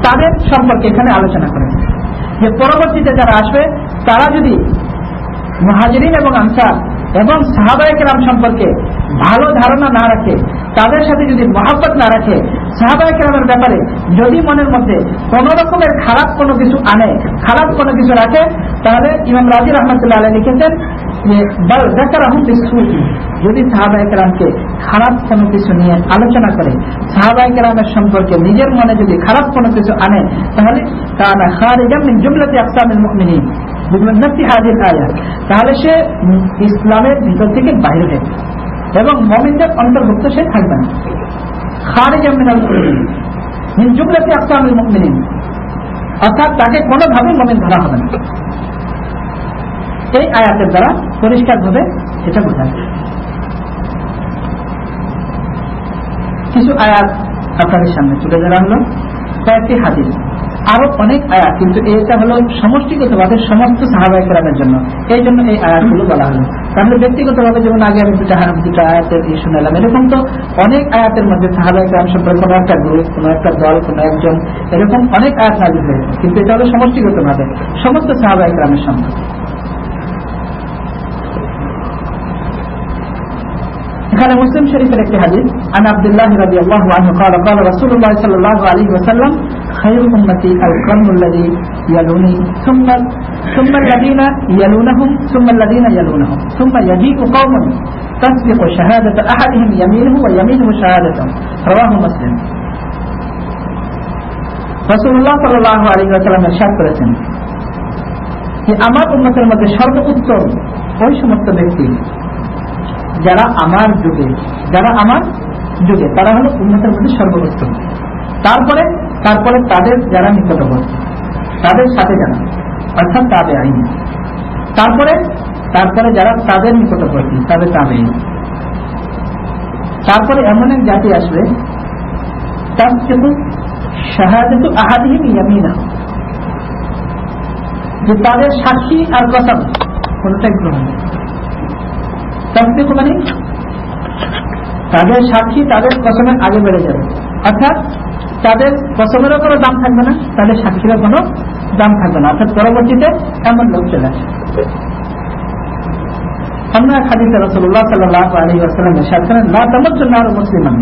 তাদের সম্পর্কে এখানে আলোচনা করেন যে পরবর্তীতে যারা আসবে তারা যদি মুহাজিরিন এবং আনসার এবং সাহাবায়ে কেরাম সম্পর্কে ভালো ধারণা না রাখে, তাদের সাথে যদি মহব্বত না রাখে, সাহাবায়ে কেরামের ব্যাপারে যদি মনের মধ্যে কোন রকমের খারাপ কোনো কিছু আনে, খারাপ কোনো কিছু রাখে, তাহলে ইমাম রাজি রহমতুল্লাহ আলাইহি লিখেছেন যে বল যাকারাহুম বিসসুই, যদি সাহাবায়ে কেরামকে খারাপ কোনো কিছু নিয়ে আলোচনা করে, সাহাবায়ে কেরামের সম্পর্কে নিজের মনে যদি খারাপ কোনো কিছু আনে, তাহলে কানা খারিজাম মিন জুমলাতি আকসামিল মুমিনিন বিমন্নতি হাদিল আয়াত, তাহলে সে ইসলামের ভিতর থেকে বাইরে হয়ে এবং মুমিনদের অন্তর্ভুক্ত সে থাকবে না। খারিজাম মিনাল মুমিনিন মিন জুমলাতি আকসামিল মুমিনিন, অর্থাৎ তাকে কোনোভাবেই মুমিন ধরা হবে না। এই আয়াতের দ্বারা পরিষ্কারভাবে এটা বোঝা যায়। কিছু আয়াত আপনাদের সামনে তুলে ধরা হলো, কয়েকটি হাদিস, আরো অনেক আয়াত, কিন্তু এটা হলো সমষ্টিগতভাবে সমস্ত সাহাবায়ে কেরামের জন্য, এই জন্য এই আয়াতগুলো বলা হলো। তাহলে ব্যক্তিগতভাবে যেমন আগে আমি দুটো আয়াতের শুনালাম, এরকম তো অনেক আয়াতের মধ্যে সাহাবায়ে কেরাম সম্পর্কে কোনো একটা গ্রুপ, কোনো একটা দল, কোনো একজন, এরকম অনেক আয়াত নাযিল হয়েছে, কিন্তু এটা হলো সমষ্টিগতভাবে সমস্ত সাহাবায়ে কেরামের সম্পর্কে। এখানে মুসলিম শরীফের একটি হাদিস, আন আব্দুল্লাহ রাদিয়াল্লাহু আনহু قال قال رسول الله صلى الله عليه وسلم خير امتي القرن الذي يلوني ثم الذين يلونهم ثم الذين يلونهم ثم يجيء قوم تسبق شهادة احدهم يمينه ويمينه شهادته رواه مسلم। রাসূলুল্লাহ সাল্লাল্লাহু আলাইহি ওয়াসাল্লাম ইরশাদ করেছেন যে আমার উম্মতের মধ্যে সর্বোত্তম ওই সমস্ত ব্যক্তি যারা আমার যুগে তারা হলো উম্মতের মধ্যে সর্বোত্তম। তারপরে তাদের যারা নিকটবর্তী, তাদের সাথে যারা, অর্থাৎ তাবেঈন, তারপরে যারা তাদের নিকটবর্তী, তাদের তাবেঈন, তারপরে এমন এক জাতি আসবে তাসবিকু শাহাদাতু আহাদিহিম ইয়ামিনাহু, যে তাদের সাক্ষী আর কসম কোনটাই গ্রহণ, তাসবিক মানে তাদের সাক্ষী তাদের কসমের আগে বেড়ে যাবে, অর্থাৎ তাদের কসমেরও কোনো দাম থাকবে না, তাদের সাক্ষীরও কোনো দাম থাকবে না, অর্থাৎ পরবর্তীতে এমন লোক চলে আসে। অন্য এক হাদিসে রাসূলুল্লাহ সাল্লাল্লাহু আলাইহি ওয়াসাল্লাম ইরশাদ করেন লা তামুজ্জু নারু মুসলিমান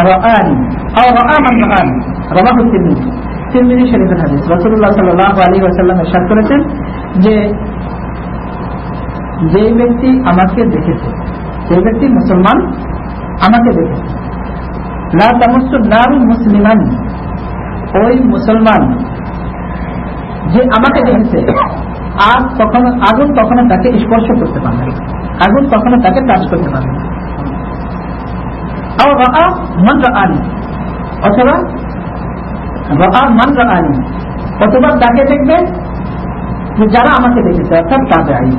রাআনি আও রাআ মান রাআনি, রাওয়াহু তিরমিজি শরীফের হাদিস। রাসূলুল্লাহ সাল্লাল্লাহু আলাইহি ওয়াসাল্লাম ইরশাদ করেছেন যে যে ব্যক্তি আমাকে দেখেছে, যে ব্যক্তি মুসলমান আমাকে দেখেছে, লা তামুজ্জু নারু মুসলিমান, ওই মুসলমান যে আমাকে দেখেছে আর কখনো আগুন কখনো তাকে স্পর্শ করতে পারবে না, আগুন কখনো তাকে টাচ করতে পারবে না। অথবা অথবা তাকে দেখবে যারা আমাকে দেখেছে, অর্থাৎ তাবেঈন।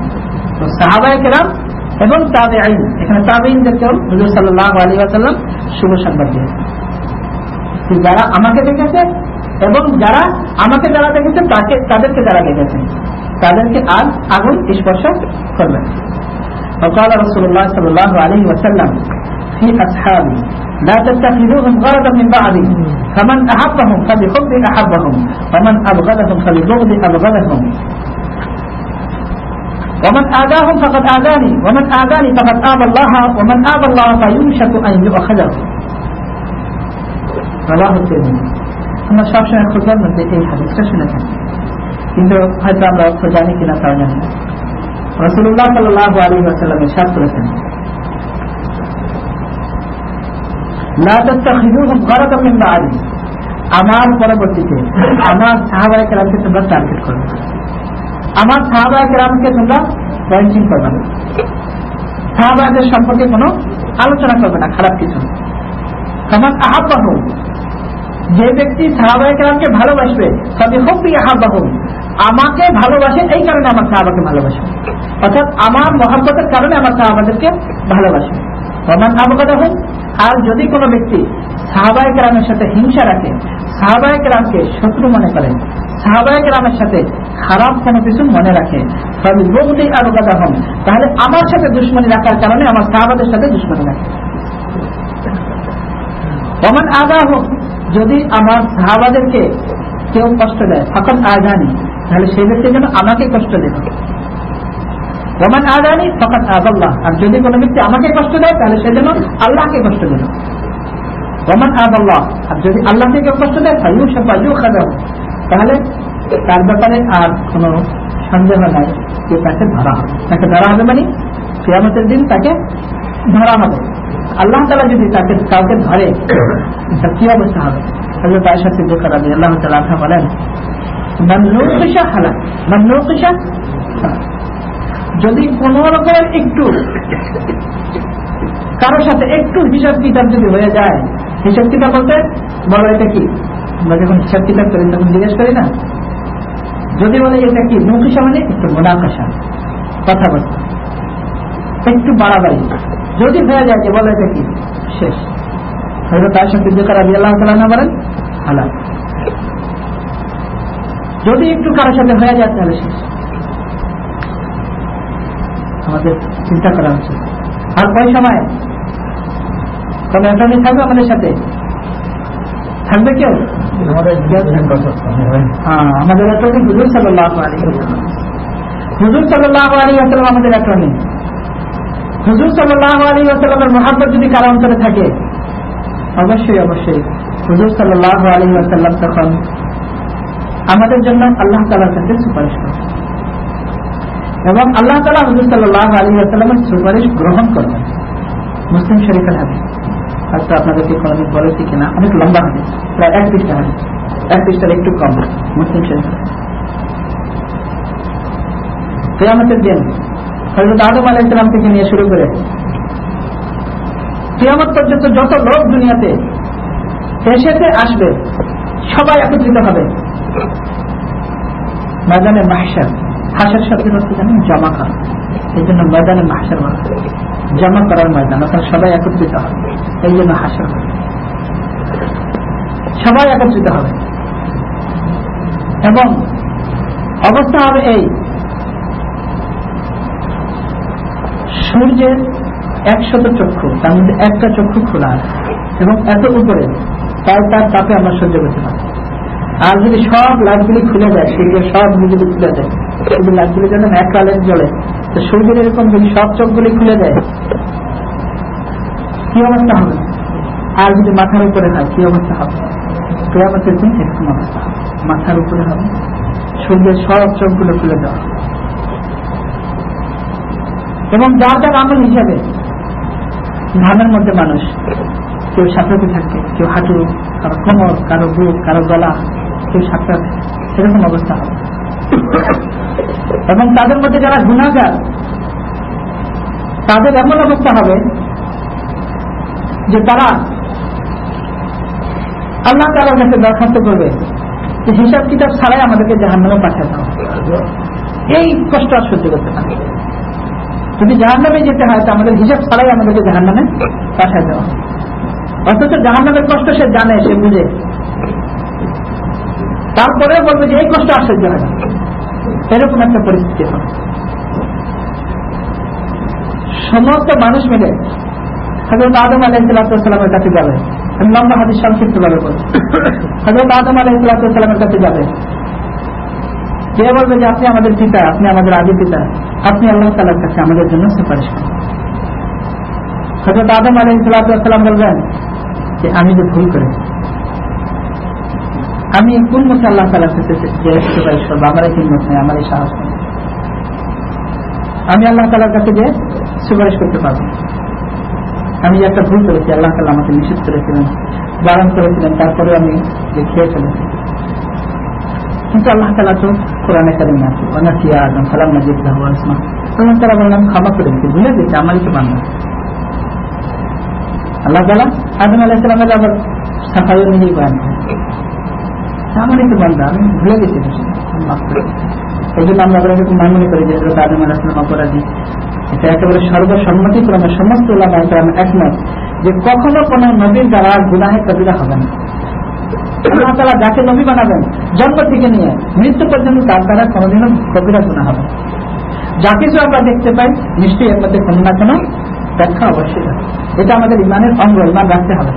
তো সাহাবায়ে কেরাম এবং তাবেঈন, এখানে তাবেঈনদেরকেও হুজুর সাল্লাল্লাহু আলাইহি ওয়াসাল্লাম শুভ সংবাদ দিয়েছেন, যারা আমাকে দেখেছে এবং যারা আমাকে যারা দেখেছে তাদেরকে যারা দেখেছে তাদেরকে আর আগুন স্পর্শ করবে। وقال رسول الله صلى الله عليه وسلم في أصحابه لا تتخذوهم غرضا من بعدي فمن أحبهم فبحب أحبهم ومن أبغضهم فببغض أبغضهم ومن آذاهم فقد آذاني ومن آذاني فقد آذى الله ومن آذى الله فيوشك أن يؤخذه رواه الترمذي। আমরা সবসময় খুতবার মধ্যে এই হাদিসটা শুনেছেন, কিন্তু হয়তো আমরা অর্থ জানি কিনা তাও জানি না। রাসূলুল্লাহ সাল্লাল্লাহু আলাইহি ওয়াসাল্লাম ইরশাদ করেছেন লা তাত্তাখিযুহুম গারাদাম মিন বা'দি, আমার পরবর্তীতে আমার সাহাবায়ে কেরামকে তোমরা টার্গেট করবে, আমার সাহাবায়ে কেরামকে তোমরা পয়েন্টিং করবে না, সাহাবাদের সম্পর্কে কোনো আলোচনা করবে না খারাপ কিছু। কামান আহাব্বাহুম, যে ব্যক্তি সাহাবায়ে কেরামকে ভালোবাসবে, ফাবিহুব্বি আহাব্বাহুম, আমাকে ভালোবাসে এই কারণে আমার সাহাবাকে ভালোবাসে, অর্থাৎ আমার মহব্বতের কারণে আমার সাহাবাদেরকে ভালোবাসে। ওমান আবগাদাহুম, আর যদি কোনো ব্যক্তি সাহাবায়ে কেরামের সাথে হিংসা রাখে, সাহাবায়ে কেরামকে শত্রু মনে করে, সাহাবায়ে কেরামের সাথে খারাপ কোনো কিছু মনে রাখে, ফাবিবুগদি আবগাদাহুম, তাহলে আমার সাথে দুশমনী রাখার কারণে আমার সাহাবাদের সাথে দুশমনী রাখে। ওমান আদাহুম, যদি আমার সাহাবাদেরকে কেউ কষ্ট দেয় ফকত আযানি, তাহলে সেই ব্যক্তি যেন আমাকে কষ্ট দেবে। ওমান আযানি ফকত আযাল্লাহ, আর যদি কোনো ব্যক্তি আমাকে কষ্ট দেয় তাহলে সে যেন আল্লাহকে কষ্ট দেবে। ওমান আযাল্লাহ, আর যদি আল্লাহকে কেউ কষ্ট দেয় তাহলে তার ব্যাপারে আর কোনো সন্দেহ নাই যে তাকে ধরা হবে। তাকে ধরা হবে মানে কিয়ামতের দিন তাকে ধরা হবে। আল্লাহ তাআলা যদি তাকে কাউকে ধরে তার কি অবস্থা হবে? হযরত আয়েশা সিদ্দিকা রাদিয়াল্লাহু তাআলা আনহা বলেন, মান নুকিশা হালাক, মান নুকিশা, যদি কোন রকমের একটু কারোর সাথে একটু হিসাব কিতাব যদি হয়ে যায়, হিসাব কিতাব বলতে বলো এটা কি, আমরা যখন হিসাব কিতাব করি তখন জিজ্ঞেস করি না, যদি বলে এটা কি নুকিশা মানে একটু মুনাকাশা, কথাবার্তা একটু বাড়াবাড়ি যদি হয়ে যায় যে বলো এটা কি, শেষ। হযরত আয়েশা সিদ্দিকা রাদিয়াল্লাহু তাআলা আনহা বলেন হালাক। যদি একটু কারোর সাথে হয়ে যায় তাহলে শেষ। আমাদের চিন্তা করা উচিত। আর ওই সময় কোন অ্যাটর্নি থাকবে আমাদের সাথে, থাকবে কেউ? আমাদের অ্যাটর্নি হুজুর সাল্লাল্লাহু আলাইহি ওয়াসাল্লাম। হুজুর সাল্লাল্লাহু আলাইহি ওয়াসাল্লাম আমাদের অ্যাটর্নি। হুজুর সাল্লাল্লাহু আলাইহি ওয়াসাল্লামের মহব্বত যদি কারো অন্তরে থাকে, অবশ্যই অবশ্যই হুজুর সাল্লাল্লাহু আলাইহি ওয়াসাল্লাম তখন আমাদের জন্য আল্লাহ তাআলার কাছে সুপারিশ করবেন এবং আল্লাহ তাআলা হুজুর সাল্লাল্লাহু আলাইহি ওয়াসাল্লামের সুপারিশ গ্রহণ করবেন। মুসলিম শরীফের হাদিস, আচ্ছা আপনাদেরকে কোনদিন বলেছি কিনা, অনেক লম্বা হাদিস, প্রায় 1 পৃষ্ঠা হাদিস, 1 পৃষ্ঠার একটু কম। মুসলিম শরীফ কিয়ামতের দিন হযরত আদম আলাইহিস সালাম থেকে নিয়ে শুরু করে কিয়ামত পর্যন্ত যত লোক দুনিয়াতে এসেতে আসবে সবাই একত্রিত হবে ময়দানে মাহশার। হাসর শব্দের অর্থ জানেন জমা করা, এই জন্য ময়দানে মাহশার বলা, জমা করার ময়দান, অর্থাৎ সবাই একত্রিত হবে, এই জন্য হাসর। সবাই একত্রিত হবে এবং অবস্থা হবে এই, সূর্যের 100 চক্ষু, তার মধ্যে একটা চক্ষু খোলা আছে এবং এত উপরে, তাই তার তাপে আমরা সহ্য করতে পারি। আর যদি সব লাইটগুলি খুলে যায়, সূর্যের সব যদি খুলে যায়, শুধু লাইটগুলি যেন এক আলোয় জ্বলে, তো সূর্যের এরকম যদি সব চোখগুলি খুলে যায় কি অবস্থা হবে? আর যদি মাথার উপরে হয় কি অবস্থা হবে? কিয়ামতের দিন এরকম অবস্থা হবে, মাথার উপরে হবে, সূর্যের সব চোখগুলো খুলে দেওয়া এবং যার যার আমল হিসাবে ধানের মধ্যে মানুষ, কেউ সাঁতরাতে থাকবে, কেউ হাঁটু, কারো কোমর, কারো বুক, কারো গলা, কেউ সাঁতরাতে, সেরকম অবস্থা হবে। এবং তাদের মধ্যে যারা গুনাহগার তাদের এমন অবস্থা হবে যে তারা আল্লাহ তাআলার কাছে দরখাস্ত করবে যে হিসাব কিতাব ছাড়াই আমাদেরকে জাহান্নামে পাঠিয়ে দাও। এই কষ্ট আর সহ্য করতে পারে, যদি জাহান্নামে যেতে হয় তো আমাদের হিসাব ছাড়াই আমাদেরকে জাহান্নামে পাঠিয়ে দেওয়া। অথচ জাহান্নামের কষ্ট সে জানে, সে বুঝে, তারপরে বলবে যে এই কষ্ট আর সহ্য হয় না, এরকম একটা পরিস্থিতি হবে। সমস্ত মানুষ মিলে হযরত আদম আলাইহিস সালামের কাছে যাবে। আমি লম্বা হাদিস সংক্ষিপ্ত ভাবে বলছি। হযরত আদম আলাইহিস সালামের কাছে যাবে, যে বলবে যে আপনি আমাদের পিতা, আপনি আমাদের আদি পিতা, আপনি আল্লাহ তাআলার কাছে আমাদের জন্য সুপারিশ করুন। হযরত আদম আলাইহিস সালাম বলবেন যে আমি যে ভুল করেছি, আমি কোন মুখে আল্লাহ তাআলার কাছে সুপারিশ করবো? আমার এই হিম্মত নেই, আমার এই সাহস নেই, আমি আল্লাহ তাআলার কাছে যে সুপারিশ করতে পারবো। আমি যে একটা ভুল করেছি, আল্লাহ তাআলা আমাকে নিষেধ করেছিলেন, বারণ করেছিলেন, তারপরে আমি যে খেয়ে ফেলেছি। কিন্তু আল্লাহ তাআলা তো কোরআনে কারিমে আছে, ওয়ানাসিয়া আদম ফালাম নাজিদ লাহু আসমা, আল্লাহ তাআলা বললেন ক্ষমা করে দিতে, ভুলে গেছে, আমারই তো বান্দা। আল্লাহ তাআলা আদম আলাইহিস সালামের আবার সাফাইয়ের নিয়েই বয়ান করেন, আমারই তো বান্দা, আমি ভুলে গেছি, মাফ করে। এই জন্য আমরা এরকম মনে করি যে হযরত আদম আলাইহিস সালাম অপরাধী। এটা একেবারে সর্বসম্মতিক্রমে সমস্ত উলামায়ে কেরাম একমত যে কখনো কোন নবীর দ্বারা গুনাহে কবিরা হবে না। আল্লাহ তাআলা যাকে নবী বানাবেন জন্ম থেকে নিয়ে মৃত্যু পর্যন্ত তার দ্বারা কোনোদিনও কবিরা গুনাহ হবে। যা কিছু আমরা দেখতে পাই নিশ্চয়ই এর মধ্যে কোনো না কোনো ব্যাখ্যা অবশ্যই হবে। এটা আমাদের ইমানের অঙ্গ, ইমান রাখতে হবে।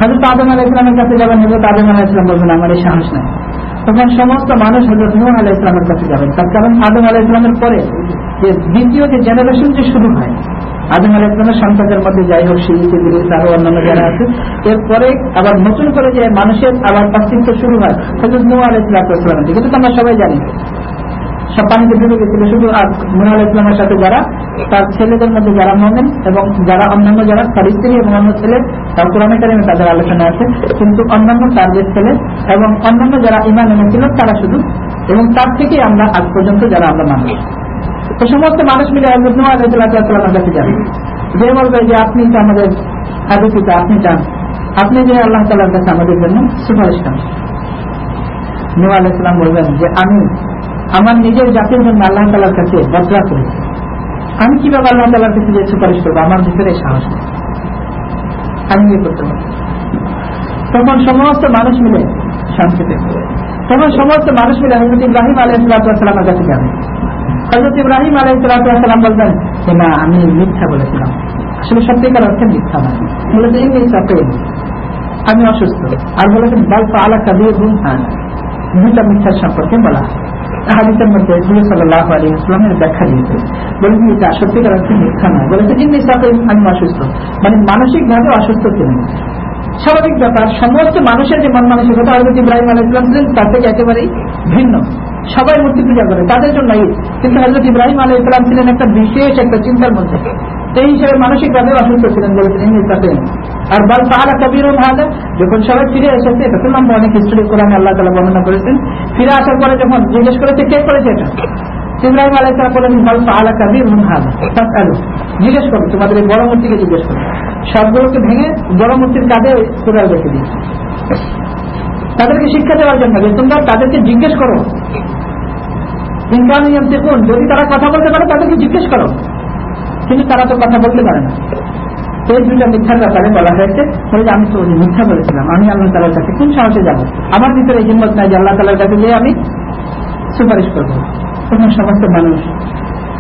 হযরত আদম আলাইহিস সালামের কাছে যাবেন, হযরত আদম আলাইহিস সালাম বলবেন আমার এই সাহস নাই। তখন সমস্ত মানুষ হযরত নূহ আলাইহিস সালামের কাছে যাবেন, তার কারণ আদম আলাইহিস সালামের পরে যে দ্বিতীয় যে জেনারেশন যে শুরু হয়, আদম আলাইহিস সালামের সন্তানদের মধ্যে যাই হোক শীত ইদ্রিস আরো অন্যান্য যারা আছে, এরপরে আবার নতুন করে যে মানুষের আবার অস্তিত্ব শুরু হয় হযরত নূহ আলাইহিস সালাম থেকে। কিন্তু আমরা সবাই জানি সব পানিতে ডুবে গেছিল, শুধু নূহ আলাইহিস সালামের সাথে যারা তার ছেলেদের মধ্যে যারা মুমিন এবং যারা অন্যান্য যারা তার স্ত্রী এবং অন্য ছেলে, তার কোরআনে কারিমে তাদের আলোচনা আছে, কিন্তু অন্যান্য তার যে ছেলে এবং অন্যান্য যারা ঈমান এনেছিল তারা শুধু, এবং তার থেকে আমরা আজ পর্যন্ত যারা আমরা মানুষ, তো সমস্ত মানুষ মিলে হযরত নূহ আলাইহিস সালামের কাছে যাবে, যে বলবে যে আপনি তো আমাদের আদি পিতা, আপনি চান, আপনি যে আল্লাহ তাআলার কাছে আমাদের জন্য সুপারিশ করেন। নূহ আলাইহিস সালাম বলবেন যে আমি আমার নিজের জাতির জন্য আল্লাহ তাআলার কাছে বদয়া করেছি, আমি কিভাবে আল্লাহ তাআলার কাছে যে সুপারিশ করবো, আমার ভিতরে সাহস নেই, আমি ইয়ে করতে পারবো। তখন সমস্ত মানুষ মিলে শান্তিতে, তখন সমস্ত মানুষ মিলে হযরত ইব্রাহিম আলাইহিস সালামের কাছে যাবে। হযরত ইব্রাহিম আলাইহিস সালাম বলবেন যে না, আমি মিথ্যা বলেছিলাম, আসলে সত্যিকার অর্থে মিথ্যা না, বলেছে আমি অসুস্থ। আর বলেছেন বাল ফাআলা কাবীরুহুম হাযা, দুইটা মিথ্যার সম্পর্কে বলা হাদিসের মধ্যে রাসূল সাল্লাল্লাহু আলাইহি ওয়াসাল্লামের ব্যাখ্যা দিয়েছে, বলেছেন এটা সত্যিকার অর্থে মিথ্যা নয়, বলেছে ইন্নী সাকিম, আমি অসুস্থ, মানে মানসিকভাবে অসুস্থ ছিলেন। স্বাভাবিক ব্যাপার, সমস্ত মানুষের যে মন মানসিকতা হযরত ইব্রাহিম আলাইহিস সালাম ছিলেন তার থেকে একেবারেই ভিন্ন। সবাই মূর্তি পূজা করে, তাদের জন্য ঈদ, কিন্তু হযরত ইব্রাহিম আলাইহিস সালাম ছিলেন একটা বিশেষ একটা চিন্তার মধ্যে, সেই হিসেবে মানসিকভাবে অসুস্থ ছিলেন, বলেছেন ইন্নী সাকিম। আর বাল ফাআলা কাবীরুহুম হাযা, যখন সবাই ফিরে এসেছে, এটা তো লম্বা অনেক হিস্ট্রি কোরআনে আল্লাহ তাআলা বর্ণনা করেছেন, ফিরে আসার পরে যখন জিজ্ঞেস করেছে কে করেছে এটা, ইব্রাহিম আলাইহিস সালাম বলেন বাল ফাআলা কাবীরুহুম হাযা, জিজ্ঞেস করো তোমাদের এই বড় মূর্তিকে জিজ্ঞেস করো, সবগুলোকে ভেঙে বড় মূর্তির কাঁধে কোদাল রেখে দিয়েছে, তাদেরকে শিক্ষা দেওয়ার জন্য যে তোমরা তাদেরকে জিজ্ঞেস করো, যদি তারা কথা বলতে পারে তাদেরকে জিজ্ঞেস করো, কিন্তু তারা তো কথা বলতে পারে না। এই দুইটা মিথ্যার ব্যাপারে বলা হয়েছে, আমি তো মিথ্যা বলেছিলাম, আমি আল্লাহ তাআলার কাছে কোন সাহসে যাবো, আমার ভিতরে হিম্মত নাই যে আল্লাহ তাআলার কাছে গিয়ে আমি সুপারিশ করবো। তখন সমস্ত মানুষ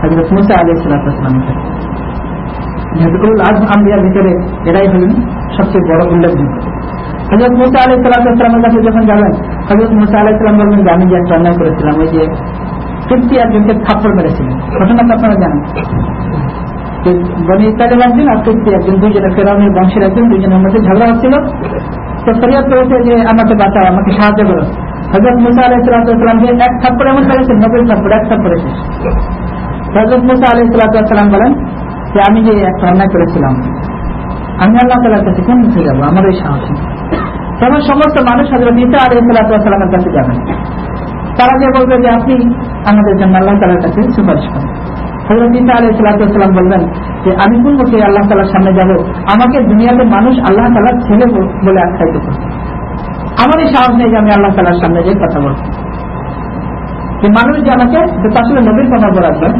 হযরত মুসা আলাইহিস সালামের কাছে, যেহেতু আম্বিয়ার ভিতরে এরাই হলেন সবচেয়ে বড় উল্লেখযোগ্য। হযরত মুসা আলাইহিস সালামের কাছে যখন যাবেন, হযরত মুসা আলাইহিস সালাম বলবেন যে আমি যে একটা অন্যায় করেছিলাম, ওই যে কিপ্তি একজনকে থাপ্পড় মেরেছিলেন, ঘটনাটা আপনারা জানেন, বনি ইসরাঈলের একজন আর কিপ্তি একজন, দুইজনের ফেরাউনের বংশের একজন, দুইজনের মধ্যে ঝগড়া হচ্ছিল, তো ফরিয়াদ করেছে যে আমাকে বাঁচাও, আমাকে সাহায্য করো। হযরত মুসা আলাইহিস সালামকে এক থাপ্পড় এমন মেরেছেন, 90 থাপ্পড় এক থাপ্পড়ে শেষ। হযরত মুসা আলাইহিস সালাম বলেন যে আমি যে একটা অন্যায় করেছিলাম, আমি আল্লাহ তাআলার কাছে কোন মুখে যাবো, আমার এই সাহস নেই। তখন সমস্ত মানুষ হযরত ঈসা আলাইহিস সালামের কাছে যাবেন, তারা যে বলবে যে আপনি আমাদের জন্য আল্লাহ তাআলার কাছে সুপারিশ করেন। হযরত ঈসা আলাইহিস সালাম বলবেন যে আমি কোন মুখে আল্লাহ তাআলার সামনে যাব, আমাকে দুনিয়াতে মানুষ আল্লাহ তাআলার ছেলে বলে আখ্যায়িত করছে, আমার এই সাহস নেই যে আমি আল্লাহ তাআলার সামনে যে কথা বলবো, যে মানুষ যে আমাকে, আসলে নবীর কথা বলাবেন,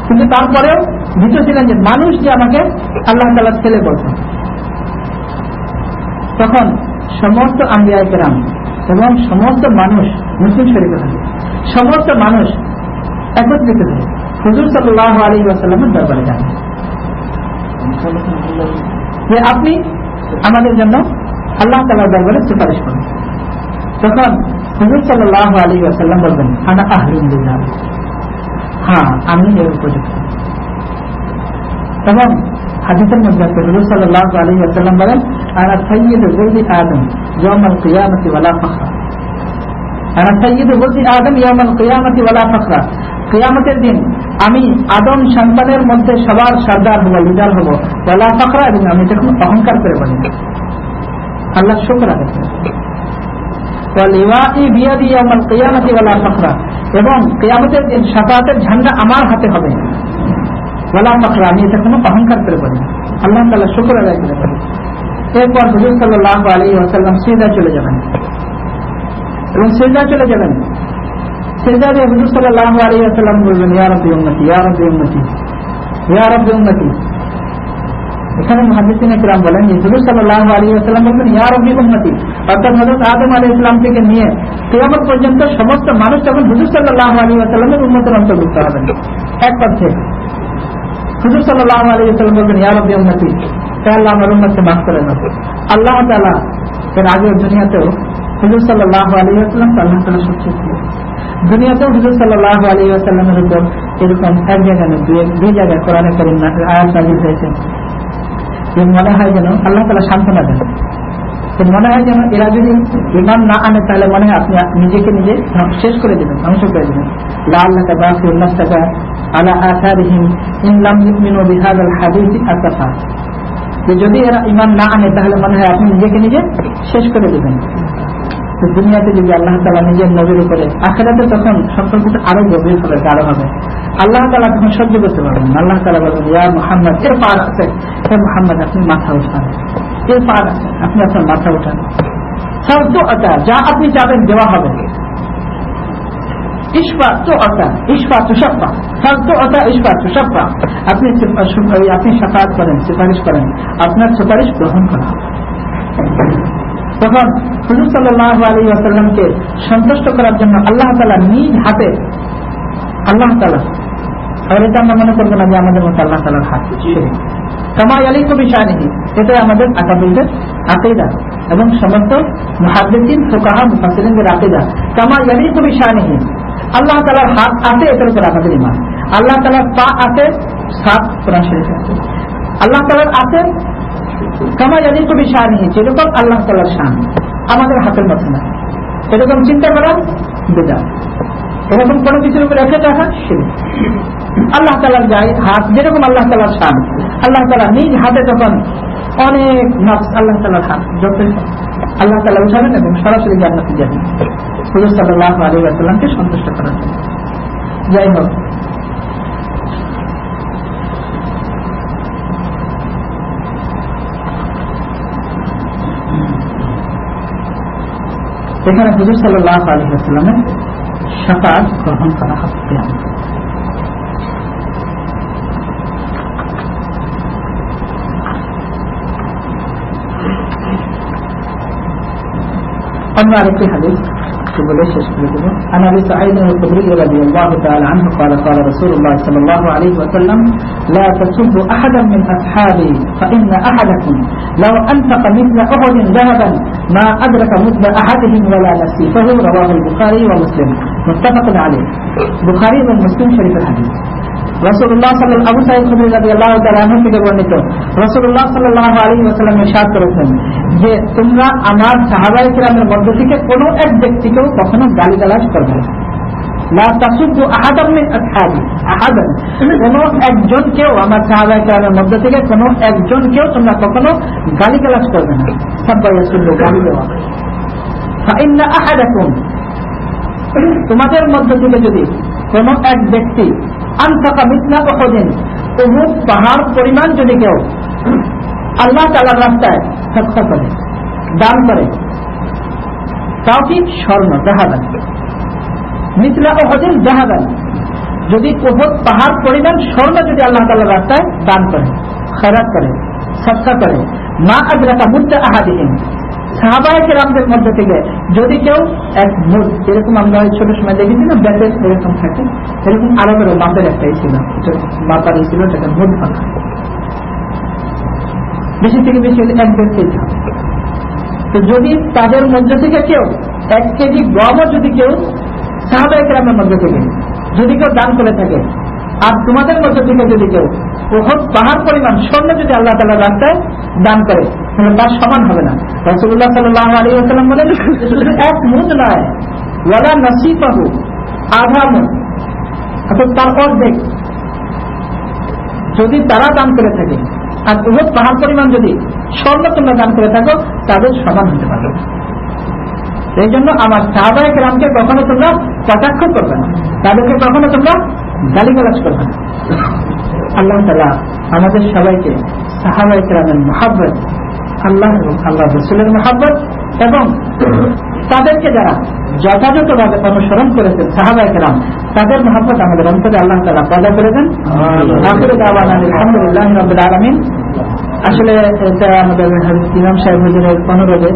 কিন্তু তারপরেও ভীত ছিলেন যে মানুষ যে আমাকে আল্লাহ তাআলার ছেলে বলছে। তখন সমস্ত আম্বিয়া কেরাম এবং সমস্ত মানুষ, মুসলিম শরীফে থাকে, সমস্ত মানুষ একত্রিত হয়ে হুজুর সাল্লাল্লাহু আলাইহি ওয়াসাল্লামের দরবারে যান যে আপনি আমাদের জন্য আল্লাহ তাআলার দরবারে সুপারিশ করুন। তখন হুজুর সাল্লাল্লাহু আলাইহি ওয়াসাল্লাম বলবেন আনা আহলুল বিল্লাহ, হ্যাঁ আমি এর উপযুক্ত। এবং হাদিসের মধ্যে হুজুর সাল্লাল্লাহু আলাইহি ওয়াসাল্লাম বলেন আনা সাইয়্যিদু ওয়ালদি আদম ইয়াউমাল কিয়ামাতি ওয়ালা ফখরা, আনা সাইয়্যিদু ওয়ালদি আদম ইয়াউমাল কিয়ামাতি ওয়ালা ফখরা, কিয়ামতের দিন আমি আদম সন্তানের মধ্যে সবার সরদার হব, লিডার হব, ওয়ালা ফখরা, এবং আমি এটা কোনো অহংকার করে বলি না, আল্লাহ শুকর আদায় করেন। ওয়ালিওয়াই বিয়াদি ইয়াউমাল কিয়ামাতি ওয়ালা ফখরা, এবং কিয়ামতের দিন শাফাআতের ঝান্ডা আমার হাতে হবে, ওয়ালা ফখরা, আমি এটা কোনো অহংকার করে বলি না, আল্লাহ তাআলা শুকর আদায় করে বলি। এরপর হুজুর সাল্লাল্লাহু আলাইহি ওয়াসাল্লাম সিজদা চলে যাবেন, এবং সিজদা চলে যাবেন, সিজদা দিয়ে হুজুর সাল্লাল্লাহু আলাইহি ওয়াসাল্লাম বলবেন ইয়া রাব্বি উম্মতি, ইয়া রাব্বি উম্মতি, ইয়া রাব্বি উম্মতি। এখানে মুহাদ্দিসিনে কিরাম বলেন যে হুজুর সাল্লাল্লাহু আলাইহি ওয়াসাল্লাম বলবেন ইয়া রাব্বি উম্মতি, অর্থাৎ হযরত আদম আলাইহিস সালাম থেকে নিয়ে কিয়ামত পর্যন্ত সমস্ত মানুষ যখন হুজুর সাল্লাল্লাহু আলাইহি ওয়াসাল্লামের উম্মতের অন্তর্ভুক্ত হবেন, এক পথে হুজুর সাল্লাল্লাহু আলাইহি ওয়াসাল্লাম বলবেন ইয়া রাব্বি উম্মতি, তাই আল্লাহ আমার উম্মতকে মাফ করে দাও। আল্লাহ তাআলা এর আগে দুনিয়াতেও হুজুর সাল্লাল্লাহু আলাইহি ওয়াসাল্লাম আল্লাহ তাআলা সবচেয়ে প্রিয়। দুনিয়াতেও হুজুর সাল্লাল্লাহু আলাইহি ওয়াসাল্লামের উপর এরকম এক জায়গায় দুই জায়গায় কোরআনে কারীম আয়াত নাযিল হয়েছে। মনে হয় যেন আল্লাহ তাআলা সান্ত্বনা দেন, মনে হয় যেন এরা যদি ঈমান না আনে তাহলে মনে হয় আপনি নিজেকে নিজে শেষ করে দেবেন, ধ্বংস করে দেবেন। লাআল্লাকা বাখিউন নাফসাকা আলা আথারিহিম ইন লাম ইউমিনু বিহাযাল হাদীসি আসাফা, যে যদি এরা ঈমান না আনে তাহলে মনে হয় আপনি নিজেকে নিজে শেষ করে দেবেন। তো দুনিয়াতে যদি আল্লাহ তাআলা নিজের নবীর উপরে, আখিরাতে তখন সম্পর্কটা আরো গভীর হবে, গাঢ় হবে। আল্লাহ তাআলা তখন সহ্য করতে পারবেন। আল্লাহ তাআলা বলবেন, ইয়া মুহাম্মদ ইরফা রাসাক, হে মুহাম্মদ আপনি মাথা উঠান, ইরফা রাসাক আপনি আপনার মাথা উঠান, সারদু আতা যা আপনি চাবেন দেওয়া হবে, ইশফা তুআতা ইশফা তুশফা, সারদু আতা ইশফা তুশফা আপনি শাফাআত করেন, সুপারিশ করেন, আপনার সুপারিশ গ্রহণ করা হবে। তখন হুজুর সাল্লাল্লাহু আলাইহি ওয়াসাল্লামকে সন্তুষ্ট করার জন্য আল্লাহ তাআলা নিজ হাতে, আল্লাহ তাআলা, আর এটা আমরা মনে করবো না যে আমাদের মতো আল্লাহ তাআলার হাত, কামা ইয়ালিকু বিশানিহি, এটাই আমাদের আকাবিদের আকীদা এবং সমস্ত মুহাদ্দিসিন ফুকাহা মুফাসসিরিনদের আকীদা। কামা ইয়ালিকু বিশানিহি, আল্লাহ তাআলার হাত আছে, এটার উপর আমাদের ঈমান। আল্লাহ তাআলার পা আছে, সাত কোরআন শরীফে আছে। আল্লাহ তাআলার আছে কামা ইয়ালিকু বিশানিহি, যেরকম আল্লাহ তাআলার শান, আমাদের হাতের মতো না। এরকম চিন্তা করা বিদআত, এরকম কোনো কিছুর উপর রেখে দেখা শিরক। আল্লাহ তাআলার গায়ে হাত, যেরকম আল্লাহ তাআলার শান, আল্লাহ তাআলা নিজ হাতে তখন অনেক নফস, আল্লাহ তাআলার হাত যত আল্লাহ তাআলা উঠাবেন এবং সরাসরি জান্নাতে যাবেন হুজুর সাল্লাল্লাহু আলাইহি ওয়াসাল্লামকে সন্তুষ্ট করার জন্য। যাই হোক, এখানে হুজুর সাল্লাল্লাহু আলাইহি ওয়াসাল্লামের শাফাআত গ্রহণ করা হবে। অন্য আরেকটি হাদিস বলে শেষ করে দেব। عن ابي سعيد الخدري رضي الله تعالى عنه قال قال رسول الله صلى الله عليه وسلم لا تسبوا احدا من اصحابي فان احدكم لو انفق مثل احد ذهبا ما ادرك مثل احدهم ولا نصيفه رواه البخاري ومسلم متفق عليه। বুখারী এবং মুসলিম শরীফের হাদিস। রাসূলুল্লাহ সাল্লাল্লাহু আবু সাঈদ খুদরী রাদিয়াল্লাহু তাআলা আনহু থেকে বর্ণিত, রাসূলুল্লাহ সাল্লাল্লাহু আলাইহি ওয়াসাল্লাম ইরশাদ করেছেন যে তোমরা আমার সাহাবায়ে কিরামের মধ্য থেকে কোনো এক ব্যক্তিকেও কখনো গালিগালাজ করবে না। লা তাসুব্বু আহাদাম মিন আসহাবি, আহাদান কোনো একজনকেও, আমার সাহাবায়ে কিরামের মধ্য থেকে কোনো একজনকেও তোমরা কখনো গালিগালাজ করবে না। সাব্বা ইয়াসুল্লু, গালি দেওয়া। ফাইন্না আহাদাকুম, তোমাদের মধ্য থেকে যদি কোন এক ব্যক্তি আনফাকা মিসলা উহুদিন, উহুদ পাহাড় পরিমাণ যদি কেউ আল্লাহ তাআলার রাস্তায় সদকা করে, দান করে, তাও কি স্বর্ণ, জাহাদান, মিসলা উহুদিন জাহাদান, যদি উহুদ পাহাড় পরিমাণ স্বর্ণ যদি আল্লাহ তাআলার রাস্তায় দান করে, খয়রাত করে, সদকা করে, মা আদরাকা মুদ্দা আহাদিহিম, সাহাবায়ে কেরামদের মধ্যে থেকে যদি কেউ এক মুদ, এরকম আমরা ছোট সময় দেখেছি না, ব্যাটের এরকম থাকে, এরকম আরবের মাপের একটাই ছিল, মাপারই ছিল, সেটা মুদ ফাঁকা, বেশি থেকে বেশি এক ব্যক্তি। তো যদি তাদের মধ্যে থেকে কেউ 1 কেজি গমও যদি কেউ সাহাবায়ে কেরামের মধ্যে থেকে যদি কেউ দান করে থাকে, আর তোমাদের মধ্যে থেকে যদি কেউ উহুদ পাহাড় পরিমাণ স্বর্ণ যদি আল্লাহ তাআলার রাস্তায় দান করে, তাহলে তার সমান হবে না। রাসূলুল্লাহ সাল্লাল্লাহু আলাইহি ওয়াসাল্লাম বলেন, শুধু এক মুদ নয়, ওয়ালা নাসিফাহু, আধা মুদ, অর্থাৎ তার অর্ধেক যদি তারা দান করে থাকে, আর উহুদ পাহাড় পরিমাণ যদি স্বর্ণ তোমরা দান করে থাকো, তাদের সমান হতে পারবে না। এই জন্য আমার সাহাবায়ে কেরামকে কখনো তোমরা কটাক্ষ করবে না, তাদেরকে কখনো তোমরা গালিগালাজ করবে না। আল্লাহ তাআলা আমাদের সবাইকে সাহাবায়ে কেরামের মহব্বত, আল্লাহ এবং আল্লাহ রাসূলের মহব্বত এবং তাদেরকে যারা যথাযথভাবে অনুসরণ করেছেন সাহাবায়ে কেরাম, তাদের মহব্বত আমাদের অন্তরে আল্লাহ তাআলা পয়দা করে দেন। আখিরু দাওয়ানা আলহামদুলিল্লাহি রাব্বিল আলামিন। আসলে এটা আমাদের ইমাম সাহেব হুজুরের অনুরোধে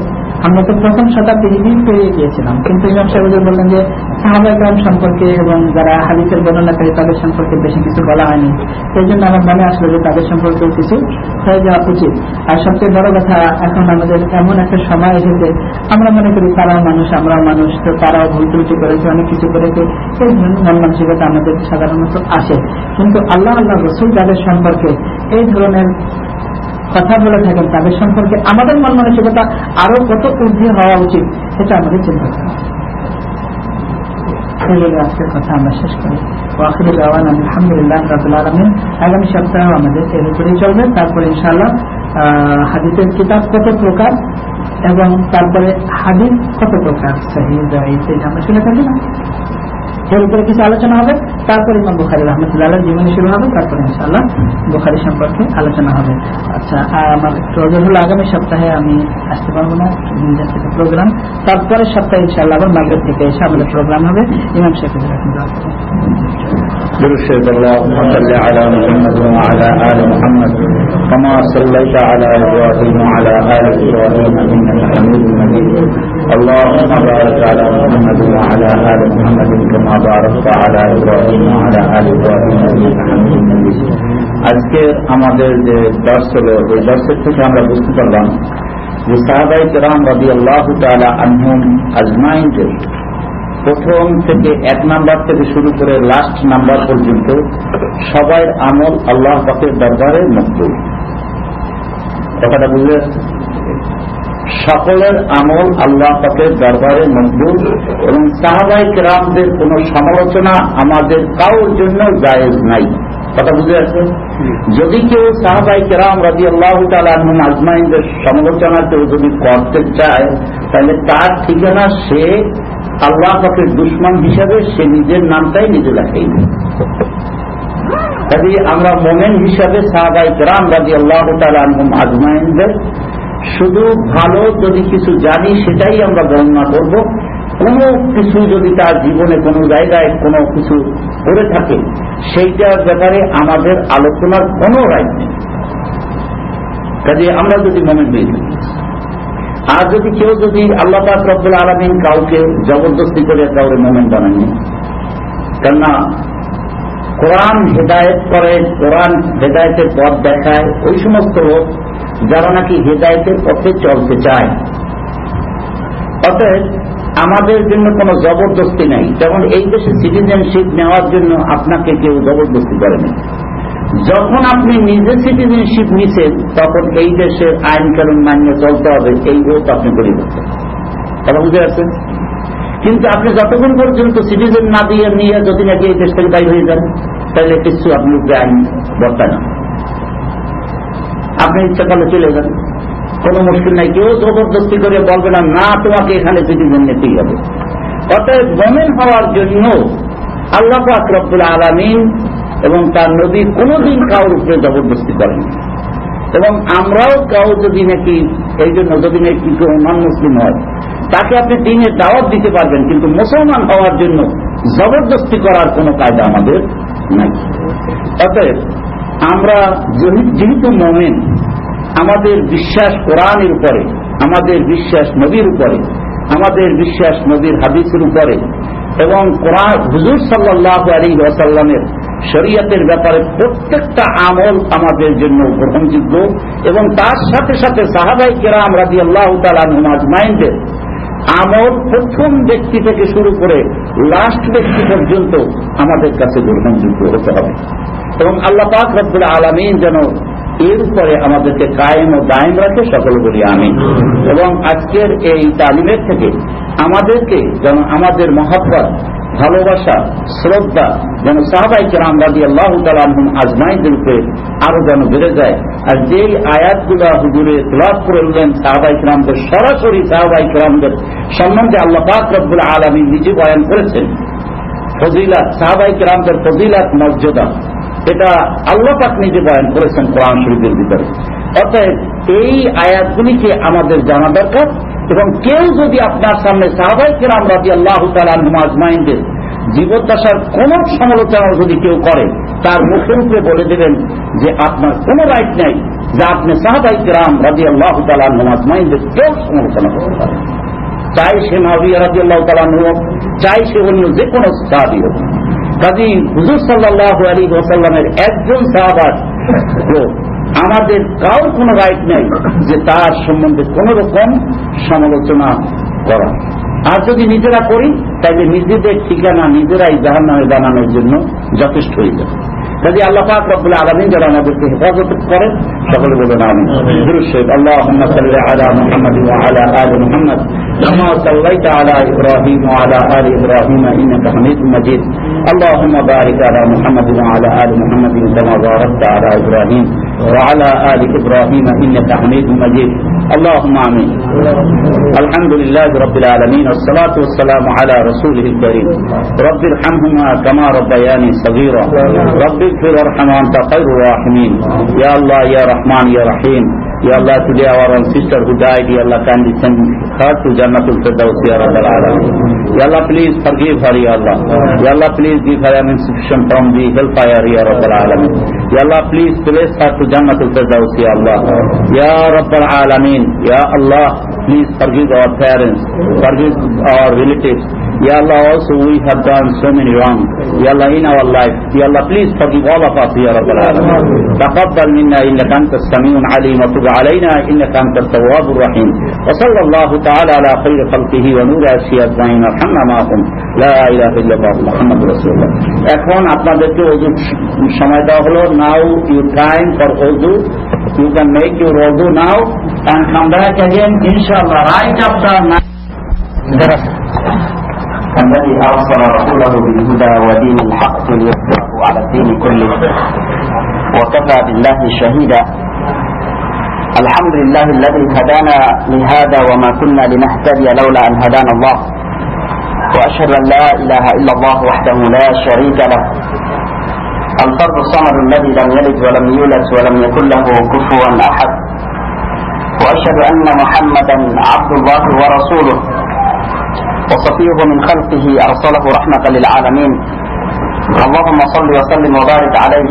আমরা তো প্রথম শতাব্দী পেরিয়ে গিয়েছিলাম, কিন্তু ইমাম সাহেব বললেন যে সাহাবায়ে কেরাম সম্পর্কে এবং যারা হাদিসের বর্ণনাকারী তাদের সম্পর্কে বেশি কিছু বলা হয়নি। সেই জন্য আমার মনে আসলো যে তাদের সম্পর্কে কিছু হয়ে যাওয়া উচিত। আর সবচেয়ে বড় কথা, এখন আমাদের এমন একটা সময় এসেছে, আমরা মনে করি তারাও মানুষ, আমরাও মানুষ, তো তারাও ভুল ত্রুটি করেছে, অনেক কিছু করেছে, এই মন মানসিকতা আমাদের সাধারণত আসে। কিন্তু আল্লাহ রাসূল যাদের সম্পর্কে এই ধরনের কথা বলে থাকেন, তাদের সম্পর্কে আমাদের মন মানসিকতা আরো কত ঊর্ধ্বে হওয়া উচিত, এটা আমাদের চিন্তা করা। আজকের কথা আমরা শেষ করি। আলহামদুলিল্লাহ রাব্বিল আলামিন। আগামী সপ্তাহে আমাদের এর উপরেই চলবে। তারপরে ইনশাআল্লাহ হাদিসের কিতাব কত প্রকার এবং তারপরে হাদিস কত প্রকার, সহিহ যায়িফ, আমরা শুনে থাকি না, এর উপরে কিছু আলোচনা হবে। তারপরে ইমাম বুখারী রাহমাতুল্লাহ আলাইহির জীবনী শুরু হবে, তারপরে ইনশাআল্লাহ বুখারী সম্পর্কে আলোচনা হবে। আচ্ছা, আমার প্রয়োজন হলো আগামী সপ্তাহে আমি আসতে পারবো না, প্রোগ্রাম। তারপরে সপ্তাহে ইনশাআল্লাহ আবার মাগরিব থেকে এসে আমাদের প্রোগ্রাম হবে। ইমাম সাহেব برشد اللهم صل على محمد وعلى آل محمد كما صليت على إبراهيم وعلى آل إبراهيم إنك حميد مجيد اللهم بارك على محمد وعلى آل محمد كما باركت على إبراهيم وعلى آل إبراهيم إنك حميد مجيد। আজকে আমাদের যে দর্স হলো, এই দর্সের থেকে আমরা বুঝতে পারলাম যে সাহাবায়ে কেরাম রাদিয়াল্লাহু তাআলা আনহুম আজমাইনদের প্রথম থেকে 1 নাম্বার থেকে শুরু করে লাস্ট নাম্বার পর্যন্ত সবার আমল আল্লাহ পাকের দরবারে মকবুল। কথাটা বুঝলে, সকলের আমল আল্লাহ পাকের দরবারে মকবুল এবং সাহাবায়ে কেরামদের কোন সমালোচনা আমাদের কারোর জন্য জায়েজ নাই। কথা বুঝে আছে? যদি কেউ সাহাবায়ে কেরাম রাদিয়াল্লাহু তাআলা আনহুম আজমাইনদের সমালোচনা কেউ যদি করতে চায়, তাহলে তার ঠিকানা সে আল্লাহ পাকের দুশমন হিসাবে সে নিজের নামটাই নিজে লেখাই দেয়। কাজেই আমরা মুমিন হিসাবে সাহাবায়ে কেরাম রাদিয়াল্লাহু তাআলা আনহুম আজমাইনদের শুধু ভালো যদি কিছু জানি সেটাই আমরা বর্ণনা করব। কোনো কিছু যদি তার জীবনে কোনো জায়গায় কোনো কিছু করে থাকে সেইটার ব্যাপারে আমাদের আলোচনার কোনো রাইট নেই। কাজে আমরা যদি মুমিন হই, আর যদি কেউ যদি আল্লাহ পাক রব্বুল আলামিন কাউকে জবরদস্তি করে কাউকে মুমিন বানায়নি, কেননা কোরআন হেদায়েত করে, কোরআন হেদায়েতের পথ দেখায় ওই সমস্ত লোক যারা নাকি হেদায়েতের পথে চলতে চায়। অতএব আমাদের জন্য কোনো জবরদস্তি নাই। যেমন এই দেশে সিটিজেনশিপ নেওয়ার জন্য আপনাকে কেউ জবরদস্তি করেনি। যখন আপনি নিজে সিটিজেনশিপ নিছেন তখন এই দেশের আইন কানুন মানিয়ে চলতে হবে, এই ভোট আপনি করে দিচ্ছেন। কথা বুঝে আসছেন? কিন্তু আপনি যতক্ষণ পর্যন্ত সিটিজেন না দিয়ে নিয়ে যদি নাকি এই দেশ থেকে বাইরে হয়ে যান, তাহলে কিছু আপনি আইন বর্তায় না, আপনি ইচ্ছা করলে চলে যান, কোনো মুশকিল নাই। কেউ জবরদস্তি করে বলবে না না তোমাকে এখানে সিটিজেন নিতেই হবে। অতএব মুমিন হওয়ার জন্য আল্লাহ পাক রব্বুল আলামিন এবং তার নবী কোনদিন কারোর উপরে জবরদস্তি করেন। এবং আমরাও কাউ যদি নাকি এই জন্য যদি নাকি কেউ নন মুসলিম হয় তাকে আপনি দ্বীনের দাওয়াত দিতে পারবেন, কিন্তু মুসলমান হওয়ার জন্য জবরদস্তি করার কোনো কায়দা আমাদের নাই। অতএব আমরা যেহেতু মুমিন, আমাদের বিশ্বাস কোরআনের উপরে, আমাদের বিশ্বাস নবীর উপরে, আমাদের বিশ্বাস নবীর হাদিসের উপরে এবং কোরআন হুজুর সাল্লাল্লাহু আলাইহি ওয়াসাল্লামের শরীয়তের ব্যাপারে প্রত্যেকটা আমল আমাদের জন্য গ্রহণযোগ্য। এবং তার সাথে সাথে সাহাবায়ে কেরাম রাদিয়াল্লাহু তাআলা আনহুম আজমাইনদের আমল প্রথম ব্যক্তি থেকে শুরু করে লাস্ট ব্যক্তি পর্যন্ত আমাদের কাছে গ্রহণযোগ্য হতে হবে। এবং আল্লাহ পাক রব্বুল আলামিন যেন এর উপরে আমাদেরকে কায়েম ও দায়েম রাখে, সকল বলি আমিন। এবং আজকের এই তালিমের থেকে আমাদেরকে যেন আমাদের মহব্বত, ভালোবাসা, শ্রদ্ধা যেন সাহাবায়ে কেরাম রাদিয়াল্লাহু তাআলা আনহুম আজমাইনদের উপরে আরো যেন বেড়ে যায়। আর যেই আয়াতগুলো হুজুরে তেলাওয়াত করলেন সাহাবায়ে কেরামদের, সরাসরি সাহাবায়ে কেরামদের সম্বন্ধে আল্লাহ পাক রব্বুল আলামিন নিজে বয়ান করেছেন ফজিলাত, সাহাবায়ে কেরামদের ফজিলাত, মর্যাদা, এটা আল্লাহ পাক নিজে বয়ান করেছেন কোরআন শরীফের ভিতরে। অতএব এই আয়াতগুলিকে আমাদের জানা দরকার। এবং কেউ যদি আপনার সামনে সাহাবায়ে কেরাম রাদিয়াল্লাহু তাআলা আনহুম আজমাইনদের জীবদ্দশার কোন সমালোচনা যদি কেউ করে, তার মুখের উপরে বলে দেবেন যে আপনার কোনো রাইট নাই, যা আপনি সাহাবায়ে কিরাম রাদিয়াল্লাহু তাআলা আনহুম আজমাইনদের কেউ সমালোচনা করতে পারেন, চাই সে মুআবিয়া রাদিয়াল্লাহু তাআলা আনহু, চাই সে অন্য যে কোনো সাহাবী হোক। কাজী হুজুর সাল্লাল্লাহু আলাইহি ওয়াসাল্লামের একজন সাহাবার আমাদের কারোর কোনো রাইট নেই যে তার সম্বন্ধে কোন রকম সমালোচনা করা। আর যদি নিজেরা করি তাহলে নিজেদের ঠিকানা নিজেরাই জাহান্নামে বানানোর জন্য যথেষ্ট হয়ে যাবে। যদি আল্লাহ পাক রব্বুল আলামিন যারা আমাদেরকে হেফাজত করেন, সকলে বলুন আমিন। দুরূদ শরীফ। আল্লাহুম্মা সাল্লি আলা মুহাম্মাদ ওয়া আলা আলি মুহাম্মাদ কামা সাল্লাইতা আলা ইব্রাহিম ওয়া আলা আলি ইব্রাহিম ইন্নাকা হামিদুম মাজিদ। আল্লাহুম্মা বারিক আলা মুহাম্মাদ ওয়া আলা আলি মুহাম্মাদ কামা বারাকতা আলা ইব্রাহিম ওয়া আলা আলি ইব্রাহিম ইন্নাকা হামিদুম মাজিদ। اللهم آمين. الحمد لله رب العالمين والصلاة والسلام على رسوله الكريم. رب ارحمهما كما ربياني صغيرا. رب اغفر وارحم وأنت خير الراحمين. Ya Allah, Ya Rahman, Ya Rahim. Ya Allah, today our own sister who died, Ya Allah, kindly send her to Jannatul Firdaus, Ya Rabbal Alamin. Ya Allah, please forgive her, Ya Allah. Ya Allah, please give her an institution from the hellfire, Ya Rabbal Alamin. Ya Allah, please place her to Jannatul Firdaus, Ya Allah. Ya Rabbal Alamin. Ya Allah, please forgive our parents, forgive our relatives. Ya Allah, also we have done so many wrong. Ya Allah, in our life. Ya Allah, please forgive all of us, Ya Rabbal Alamin. تقبل منا إنك أنت السميع العليم وتب علينا إنك أنت التواب الرحيم. وصلى الله تعالى على خير خلقه ونور أشياء أجمعين. الحمد معكم لا إله إلا الله محمد رسول الله. এখন আপনাদেরকে ওযু সময় দেওয়া হলো। Now your time for wudu. You can make your wudu now and come back again inshallah right after الذي أرسل رسوله بالهدى ودين الحق ليظهره على الدين كله وكفى بالله شهيدا. الحمد لله الذي هدانا لهذا وما كنا لنهتدي لولا أن هدانا الله. وأشهد أن لا إله إلا الله وحده لا شريك له الفرد الصمد الذي لم يلد ولم يولد ولم يكن له كفوا أحد. وأشهد أن محمدا عبد الله ورسوله وصفيه من خلقه أرسله رحمة للعالمين. اللهم صل وسلم وبارك عليه